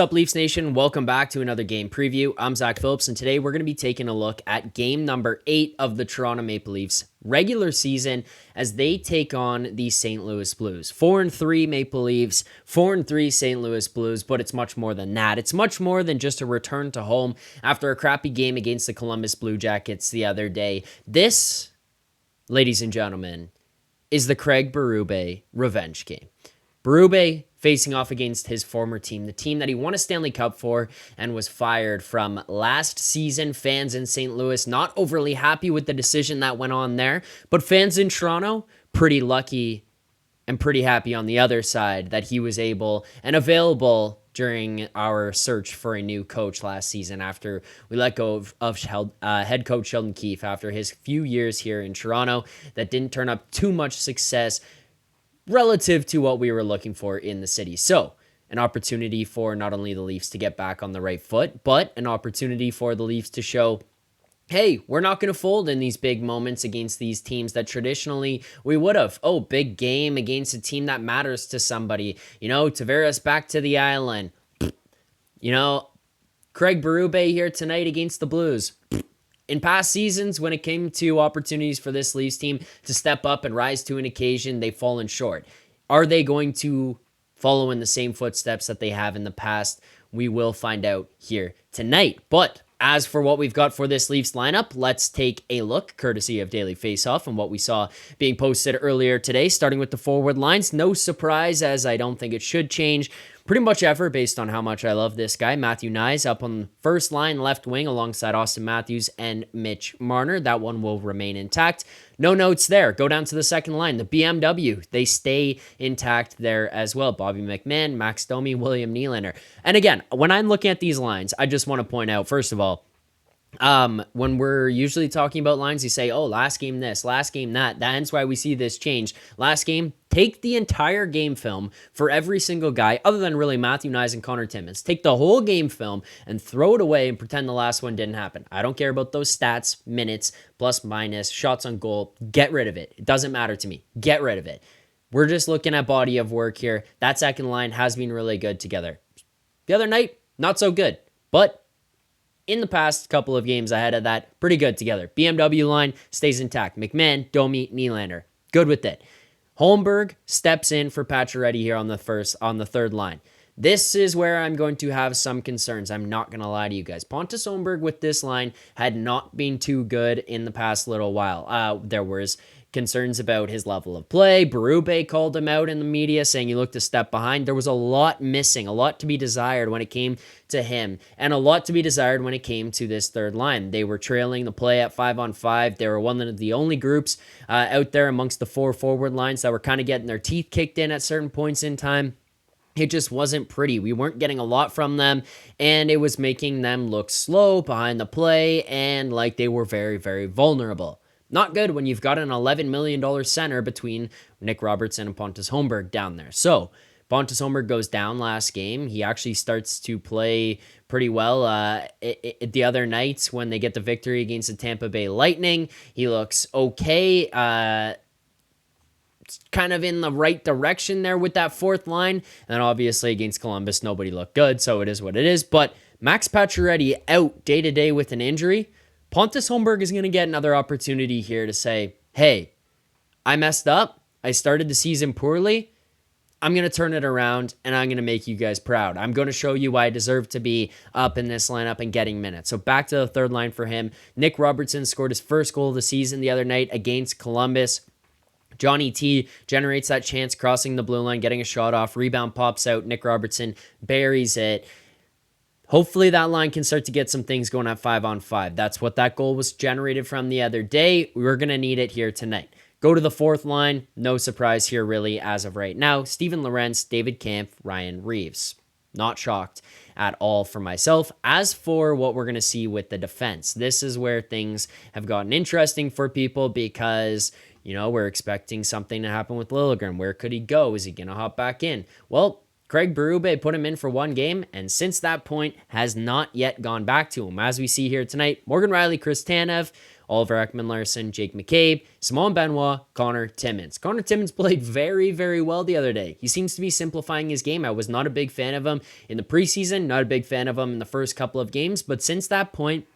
What's up, Leafs Nation? Welcome back to another game preview. I'm Zack Phillips, and today we're going to be taking a look at game number 8 of the Toronto Maple Leafs regular season as they take on the St. Louis Blues. 4-3 Maple Leafs, 4-3 St. Louis Blues, but it's much more than that. It's much more than just a return to home after a crappy game against the Columbus Blue Jackets the other day. This, ladies and gentlemen, is the Craig Berube revenge game. Berube facing off against his former team, the team that he won a Stanley Cup for and was fired from last season. Fans in St. Louis not overly happy with the decision that went on there, but fans in Toronto pretty lucky and pretty happy on the other side that he was able and available during our search for a new coach last season after we let go of head coach Sheldon Keefe after his few years here in Toronto that didn't turn up too much success relative to what we were looking for in the city. So, an opportunity for not only the Leafs to get back on the right foot, but an opportunity for the Leafs to show, hey, we're not going to fold in these big moments against these teams that traditionally we would have. Oh, big game against a team that matters to somebody. Tavares back to the island. Craig Berube here tonight against the Blues. In past seasons, when it came to opportunities for this Leafs team to step up and rise to an occasion, they've fallen short. Are they going to follow in the same footsteps that they have in the past? We will find out here tonight. But as for what we've got for this Leafs lineup, let's take a look, courtesy of Daily Faceoff, and what we saw being posted earlier today, starting with the forward lines. No surprise, as I don't think it should change pretty much ever based on how much I love this guy. Matthew Knies up on the first line, left wing, alongside Austin Matthews and Mitch Marner. That one will remain intact. No notes there. Go down to the second line. The BMW, they stay intact there as well. Bobby McMahon, Max Domi, William Nylander. And again, when I'm looking at these lines, I just want to point out, first of all, when we're usually talking about lines, you say, oh, last game this, last game that. That's why we see this change. Last game, take the entire game film for every single guy, other than really Matthew Knies and Connor Timmins. Take the whole game film and throw it away and pretend the last one didn't happen. I don't care about those stats, minutes, plus, minus, shots on goal. Get rid of it. It doesn't matter to me. Get rid of it. We're just looking at body of work here. That second line has been really good together. The other night, not so good, but in the past couple of games ahead of that, pretty good together. BMW line stays intact. McMahon, Domi, Nylander. Good with it. Holmberg steps in for Pacioretty here on the third line. This is where I'm going to have some concerns. I'm not going to lie to you guys. Pontus Holmberg with this line had not been too good in the past little while. There was concerns about his level of play. Berube called him out in the media, saying he looked a step behind. There was a lot missing, a lot to be desired when it came to him, and a lot to be desired when it came to this third line. They were trailing the play at 5-on-5. They were one of the only groups out there amongst the four forward lines that were kind of getting their teeth kicked in at certain points in time. It just wasn't pretty. We weren't getting a lot from them, and it was making them look slow behind the play and like they were very, very vulnerable. Not good when you've got an $11 million center between Nick Robertson and Pontus Holmberg down there. So Pontus Holmberg goes down last game. He actually starts to play pretty well the other nights when they get the victory against the Tampa Bay Lightning. He looks okay. Kind of in the right direction there with that fourth line. And obviously against Columbus, nobody looked good, so it is what it is. But Max Pacioretty out day-to-day with an injury. Pontus Holmberg is going to get another opportunity here to say, hey, I messed up. I started the season poorly. I'm going to turn it around, and I'm going to make you guys proud. I'm going to show you why I deserve to be up in this lineup and getting minutes. So back to the third line for him. Nick Robertson scored his first goal of the season the other night against Columbus. Johnny T generates that chance, crossing the blue line, getting a shot off. Rebound pops out. Nick Robertson buries it. Hopefully that line can start to get some things going at 5-on-5. That's what that goal was generated from the other day. We're going to need it here tonight. Go to the fourth line. No surprise here really as of right now. Steven Lorentz, David Kampf, Ryan Reeves. Not shocked at all for myself. As for what we're going to see with the defense, this is where things have gotten interesting for people because, we're expecting something to happen with Liljegren. Where could he go? Is he going to hop back in? Well, Craig Berube put him in for one game, and since that point has not yet gone back to him. As we see here tonight, Morgan Rielly, Chris Tanev, Oliver Ekman-Larsson, Jake McCabe, Simon Benoit, Connor Timmins. Connor Timmins played very, very well the other day. He seems to be simplifying his game. I was not a big fan of him in the preseason, not a big fan of him in the first couple of games, but since that point,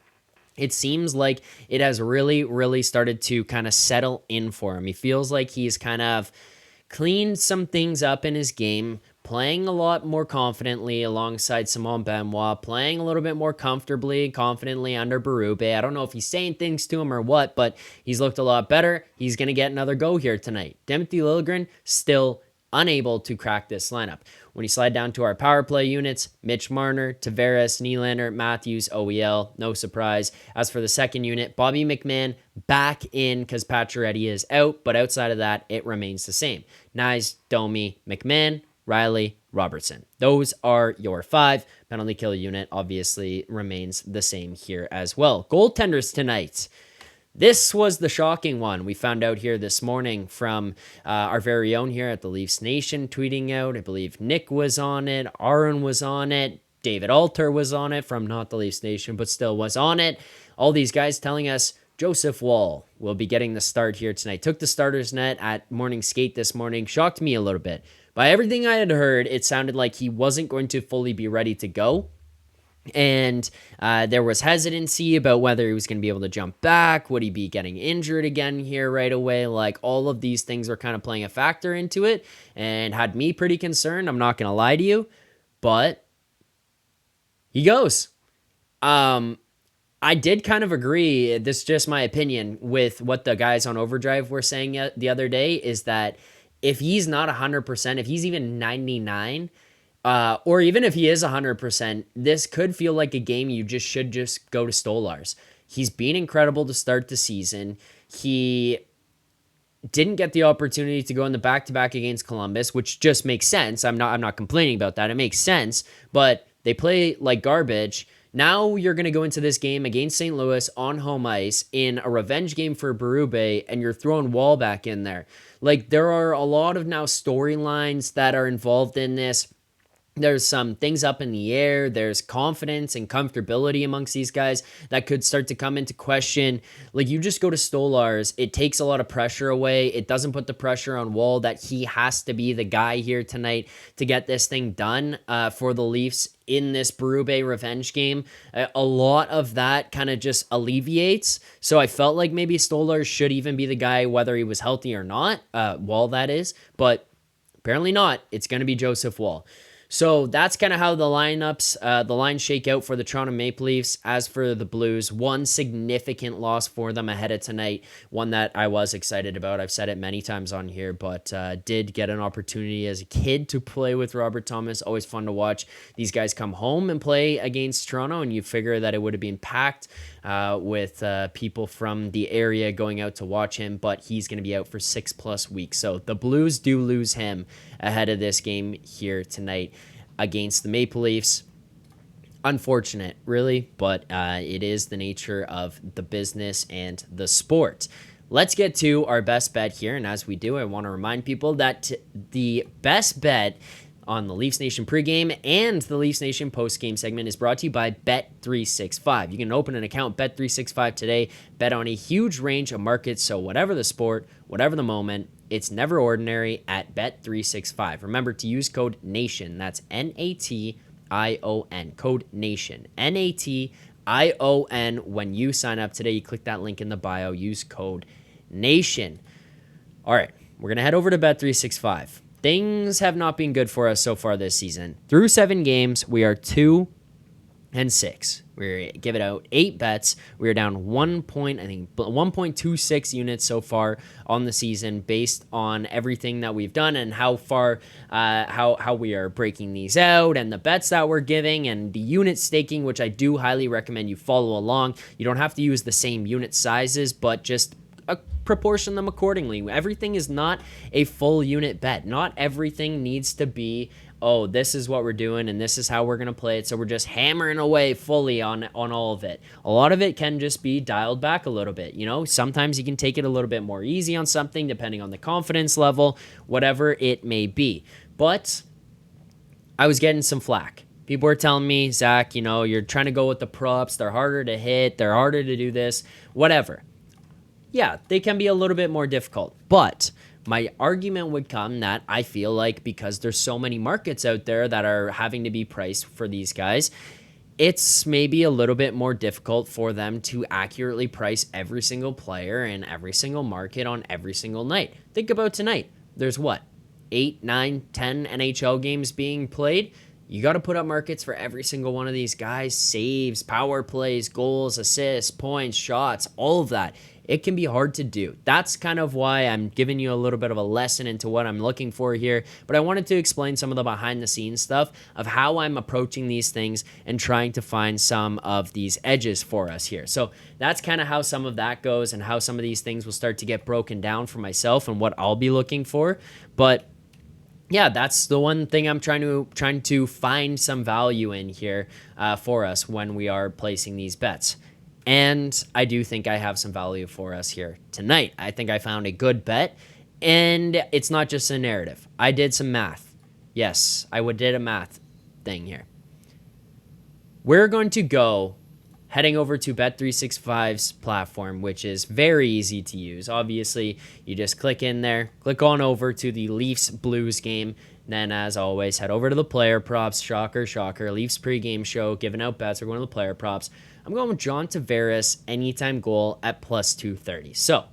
it seems like it has really, really started to kind of settle in for him. He feels like he's kind of cleaned some things up in his game, playing a lot more confidently alongside Simon Benoit, playing a little bit more comfortably and confidently under Berube. I don't know if he's saying things to him or what, but he's looked a lot better. He's going to get another go here tonight. Timothy Liljegren still unable to crack this lineup. When you slide down to our power play units, Mitch Marner, Tavares, Nylander, Matthews, OEL, no surprise. As for the second unit, Bobby McMahon back in because Pacioretty is out, but outside of that, it remains the same. Nyes, Domi, McMahon, Riley, Robertson. Those are your 5. Penalty kill unit obviously remains the same here as well. Goaltenders tonight. This was the shocking one we found out here this morning from our very own here at the Leafs Nation tweeting out. I believe Nick was on it, Aaron was on it, David Alter was on it from not the Leafs Nation, but still was on it. All these guys telling us Joseph Woll will be getting the start here tonight. Took the starter's net at morning skate this morning. Shocked me a little bit. By everything I had heard, it sounded like he wasn't going to fully be ready to go. And there was hesitancy about whether he was going to be able to jump back. Would he be getting injured again here right away? Like, all of these things are kind of playing a factor into it and had me pretty concerned. I'm not going to lie to you, but he goes. I did kind of agree, this is just my opinion, with what the guys on Overdrive were saying the other day, is that if he's not 100%, if he's even 99%, or even if he is 100%, this could feel like a game you should just go to Stolarz. He's been incredible to start the season. He didn't get the opportunity to go in the back-to-back against Columbus, which just makes sense. I'm not complaining about that. It makes sense, but they play like garbage. Now you're going to go into this game against St. Louis on home ice in a revenge game for Berube, and you're throwing Woll back in there. Like, there are a lot of now storylines that are involved in this. There's some things up in the air. There's confidence and comfortability amongst these guys that could start to come into question. Like, you just go to Stolarz. It takes a lot of pressure away. It doesn't put the pressure on Woll that he has to be the guy here tonight to get this thing done for the Leafs in this Berube revenge game. A lot of that kind of just alleviates. So I felt like maybe Stolarz should even be the guy, whether he was healthy or not. Woll, that is. But apparently not. It's going to be Joseph Woll. So that's kind of how the lines shake out for the Toronto Maple Leafs. As for the Blues, one significant loss for them ahead of tonight, one that I was excited about. I've said it many times on here, but did get an opportunity as a kid to play with Robert Thomas. Always fun to watch these guys come home and play against Toronto, and you figure that it would have been packed with people from the area going out to watch him, but he's going to be out for 6+ weeks. So the Blues do lose him ahead of this game here tonight against the Maple Leafs. Unfortunate, really, but it is the nature of the business and the sport. Let's get to our best bet here, and as we do, I want to remind people that the best bet on the Leafs Nation pregame and the Leafs Nation postgame segment is brought to you by Bet365. You can open an account Bet365 today, bet on a huge range of markets, so whatever the sport, whatever the moment, it's never ordinary at Bet365. Remember to use code NATION, that's NATION, code NATION, NATION, when you sign up today. You click that link in the bio, use code NATION. All right, we're going to head over to Bet365. Things have not been good for us so far this season. Through 7 games, we are 2-6. We're giving out 8 bets. We are down 1.26 units so far on the season, based on everything that we've done and how far, how we are breaking these out, and the bets that we're giving, and the unit staking, which I do highly recommend you follow along. You don't have to use the same unit sizes, but just proportion them accordingly. Everything is not a full unit bet. Not everything needs to be, oh, this is what we're doing and this is how we're going to play it, so we're just hammering away fully on all of it. A lot of it can just be dialed back a little bit. You know, sometimes you can take it a little bit more easy on something depending on the confidence level, whatever it may be. But I was getting some flack. People were telling me, Zach, you know, you're trying to go with the props. They're harder to hit. They're harder to do this, whatever. yeah, they can be a little bit more difficult. But my argument would come that I feel like because there's so many markets out there that are having to be priced for these guys, it's maybe a little bit more difficult for them to accurately price every single player in every single market on every single night. Think about tonight. There's what? 8, 9, 10 NHL games being played. You got to put up markets for every single one of these guys. Saves, power plays, goals, assists, points, shots, all of that. It can be hard to do. That's kind of why I'm giving you a little bit of a lesson into what I'm looking for here. But I wanted to explain some of the behind the scenes stuff of how I'm approaching these things and trying to find some of these edges for us here. So that's kind of how some of that goes and how some of these things will start to get broken down for myself and what I'll be looking for. But yeah, that's the one thing I'm trying to find some value in here for us when we are placing these bets. And I do think I have some value for us here tonight. I think I found a good bet, and it's not just a narrative. I did some math. Yes, I did a math thing here. We're going to go heading over to Bet365's platform, which is very easy to use. Obviously, you just click in there, click on over to the Leafs Blues game. Then, as always, head over to the player props. Shocker, shocker. Leafs pregame show, giving out bets. We're going to the player props. I'm going with John Tavares anytime goal at plus 230. So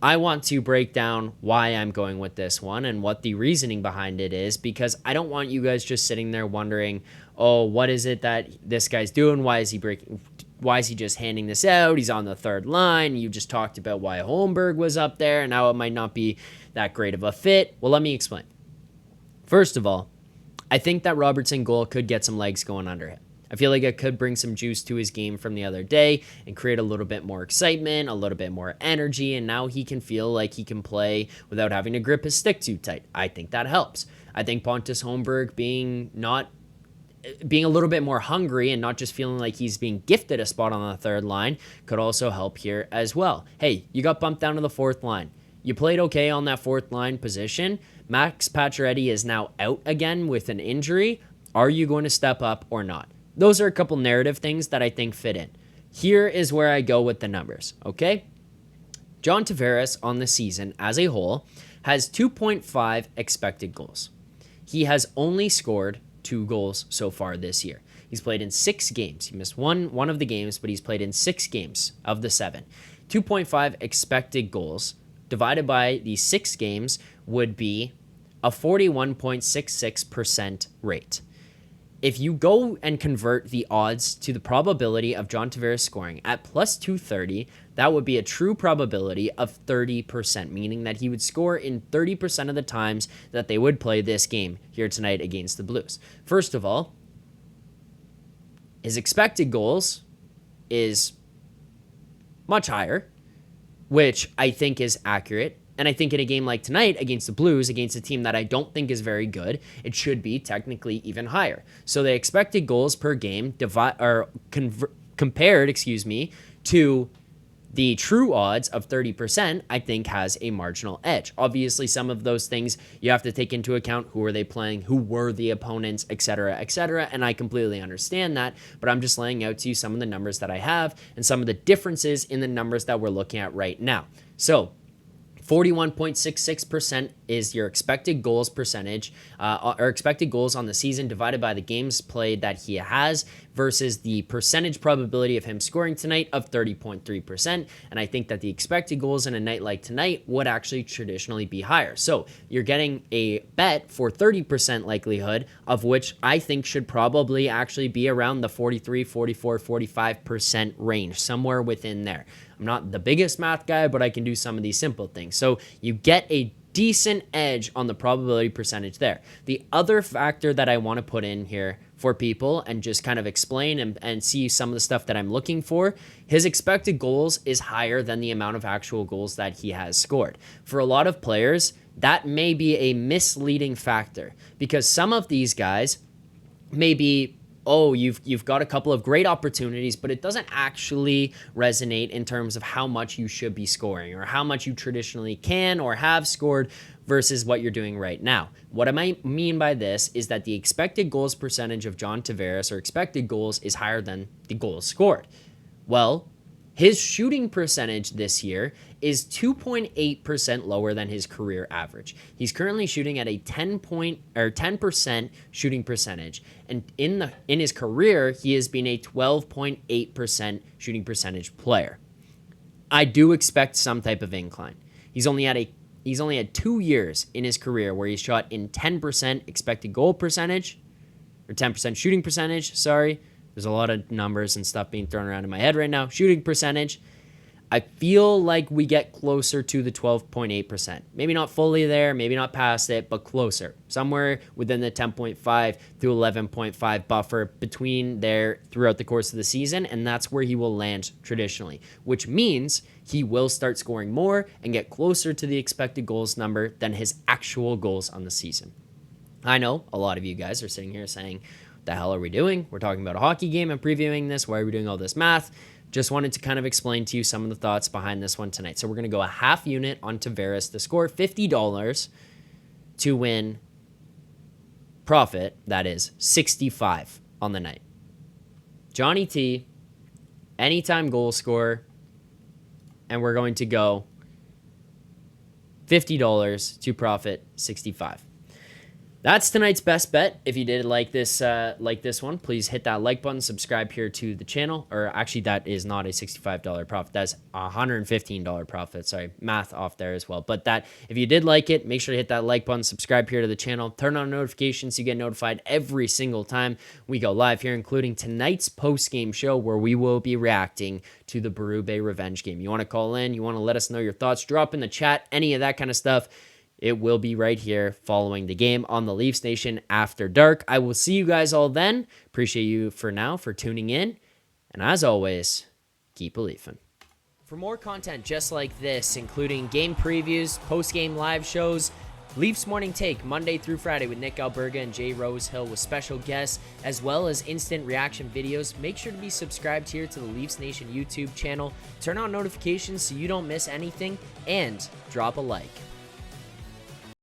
I want to break down why I'm going with this one and what the reasoning behind it is, because I don't want you guys just sitting there wondering, oh, what is it that this guy's doing? Why is he just handing this out? He's on the third line. You just talked about why Holmberg was up there and how it might not be that great of a fit. Well, let me explain. First of all, I think that Robertson goal could get some legs going under him. I feel like it could bring some juice to his game from the other day and create a little bit more excitement, a little bit more energy, and now he can feel like he can play without having to grip his stick too tight. I think that helps. I think Pontus Holmberg being a little bit more hungry and not just feeling like he's being gifted a spot on the third line could also help here as well. Hey, you got bumped down to the fourth line. You played okay on that fourth line position. Max Pacioretty is now out again with an injury. Are you going to step up or not? Those are a couple narrative things that I think fit in. Here is where I go with the numbers, okay? John Tavares on the season as a whole has 2.5 expected goals. He has only scored 2 goals so far this year. He's played in 6 games. He missed one of the games, but he's played in 6 games of the 7. 2.5 expected goals divided by the 6 games would be a 41.66% rate. If you go and convert the odds to the probability of John Tavares scoring at plus 230, that would be a true probability of 30%, meaning that he would score in 30% of the times that they would play this game here tonight against the Blues. First of all, his expected goals is much higher, which I think is accurate. And I think in a game like tonight against the Blues, against a team that I don't think is very good, it should be technically even higher. So the expected goals per game compared to the true odds of 30%, I think has a marginal edge. Obviously, some of those things you have to take into account. Who are they playing? Who were the opponents, et cetera, and I completely understand that, but I'm just laying out to you some of the numbers that I have and some of the differences in the numbers that we're looking at right now. So 41.66% is your expected goals percentage, or expected goals on the season divided by the games played that he has versus the percentage probability of him scoring tonight of 30.3%. And I think that the expected goals in a night like tonight would actually traditionally be higher. So you're getting a bet for 30% likelihood, of which I think should probably actually be around the 43, 44, 45% range, somewhere within there. I'm not the biggest math guy, but I can do some of these simple things. So you get a decent edge on the probability percentage there. The other factor that I want to put in here for people and just kind of explain and see some of the stuff that I'm looking for, his expected goals is higher than the amount of actual goals that he has scored. For a lot of players, that may be a misleading factor because some of these guys may be, oh, you've got a couple of great opportunities, but it doesn't actually resonate in terms of how much you should be scoring or how much you traditionally can or have scored versus what you're doing right now. What I mean by this is that the expected goals percentage of John Tavares or expected goals is higher than the goals scored. Well, His shooting percentage this year is 2.8% lower than his career average. He's currently shooting at a 10% shooting percentage, and in his career, he has been a 12.8% shooting percentage player. I do expect some type of incline. He's only had 2 years in his career where he's shot in 10% expected goal percentage, or 10% shooting percentage, sorry. There's a lot of numbers and stuff being thrown around in my head right now. Shooting percentage. I feel like we get closer to the 12.8%. Maybe not fully there, maybe not past it, but closer. Somewhere within the 10.5 to 11.5 buffer between there throughout the course of the season, and that's where he will land traditionally, which means he will start scoring more and get closer to the expected goals number than his actual goals on the season. I know a lot of you guys are sitting here saying, what the hell are we doing? We're talking about a hockey game and previewing this. Why are we doing all this math? Just wanted to kind of explain to you some of the thoughts behind this one tonight. So we're going to go a half unit on Tavares to score $50 to win profit, that is 65 on the night. Johnny T, anytime goal scorer, and we're going to go $50 to profit 65. That's tonight's best bet. If you did like this one, please hit that like button, subscribe here to the channel. Or actually, that is not a $65 profit. That's a $115 profit. Sorry, math off there as well. But that, if you did like it, make sure to hit that like button, subscribe here to the channel, turn on notifications so you get notified every single time we go live here, including tonight's post-game show where we will be reacting to the Berube revenge game. You want to call in, you want to let us know your thoughts, drop in the chat, any of that kind of stuff. It will be right here following the game on the Leafs Nation After Dark. I will see you guys all then. Appreciate you for now for tuning in. And as always, keep believing. For more content just like this, including game previews, post-game live shows, Leafs Morning Take Monday through Friday with Nick Alberga and Jay Rosehill with special guests, as well as instant reaction videos, make sure to be subscribed here to the Leafs Nation YouTube channel. Turn on notifications so you don't miss anything, and drop a like.